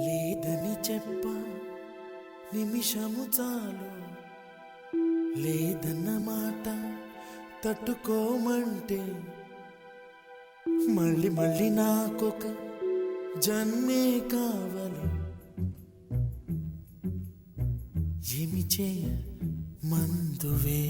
లేదని చెప్ప నిమిషము చాలు, లేదన్న మాట తట్టుకోమంటే మళ్ళీ మళ్ళీ నాకొక జన్మే కావాలి. ఏమి చేయ మందువే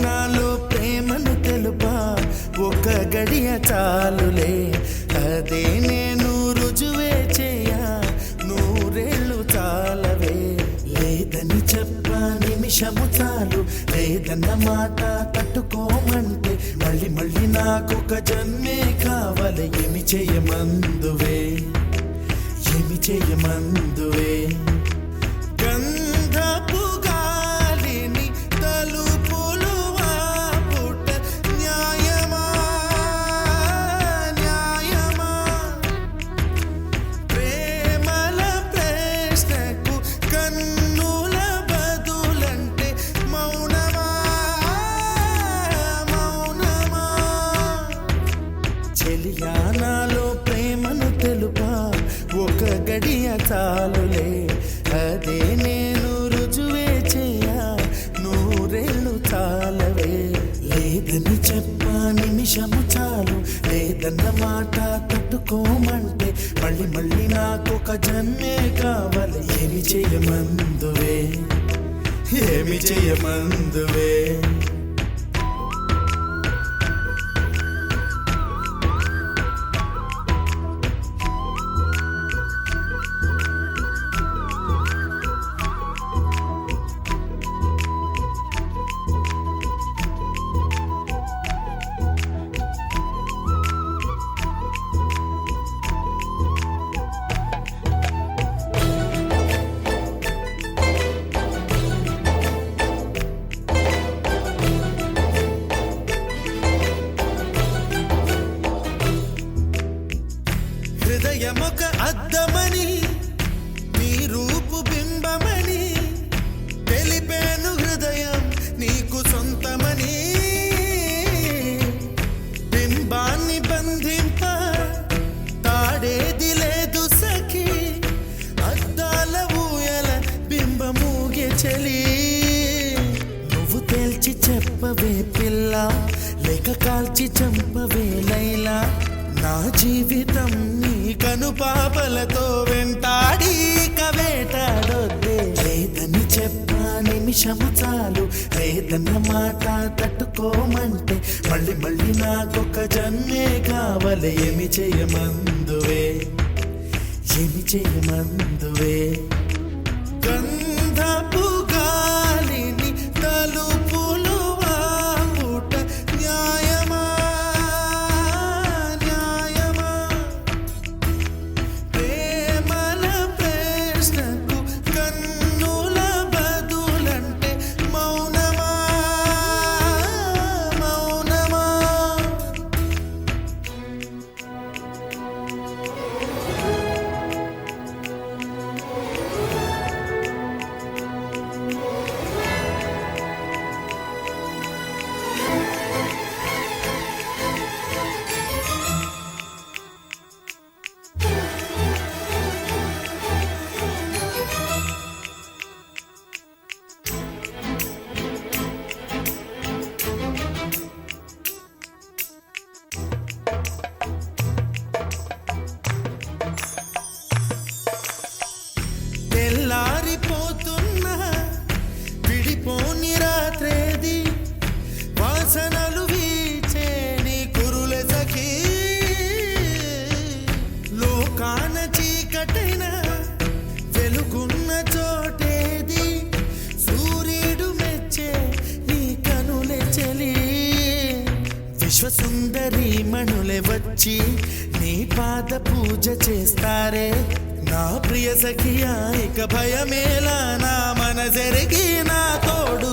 నాలో ప్రేమను తెలుపా ఒక గడియ చాలులే, అదే నేను రుజువే చేయ నూరేళ్ళు చాలవే. లేదని చెప్ప నిమిషము చాలు, లేదన్న మాట తట్టుకోమంటే మళ్ళీ మళ్ళీ నాకొక జన్మే కావాలి. ఏమి చేయమందువే, ఏమి చేయమందువే. గంధపు గాలిని తలుపులు ఆపుట న్యాయమా న్యాయమా, ప్రేమల ప్రశ్నకు కన్నుల బదులంటే మౌనమా మౌనమా. చెలియా నాలో ప్రేమను తెలుపా ఒక గడియ చాలులే, అదే నేను రుజువే చేయ నూరేళ్ళు చాలవే. లేదని చెప్ప నిమిషము చాలు, లేదన్న మాట తట్టుకోమంటే మళ్ళీ మళ్ళీ నాకొక జన్మే కావాలి. ఏమి చేయమందువే, ఏమి చేయమందువే. హృదయమొక అద్దమని నీ రూపు బింబమని తెలిపేను, హృదయం నీకు సొంతమని. బింబాన్ని బంధింప తాడేది లేదు సఖి, అద్దాల ఊయల బింబమూగే చలి. నువ్వు తేల్చి చెప్పవే పిల్ల, లేక కాల్చి చంపవే లైలా. నా జీవితం నీ కనుపాపలతో వెంటాడి కవేటాడొద్దే. లేదని చెప్ప నిమిషము చాలు, లేదన్న మాట తట్టుకోమంటే మళ్ళీ మళ్ళీ నాకొక జన్మే కావాలి. ఏమి చేయమందువే, ఏమి చేయమందువే. గంధపు గాలిని తలుపులు ఆపుట న్యాయమా న్యాయమా, ప్రేమల ప్రశ్నకు కన్నుల బదులంటే మౌనమా మౌనమా. విశ్వసుందరి మణులే వచ్చి నీ పాద పూజ చేస్తారే నా ప్రియ సఖియా ఇక భయమేలా నా మనసెరిగి నా తోడు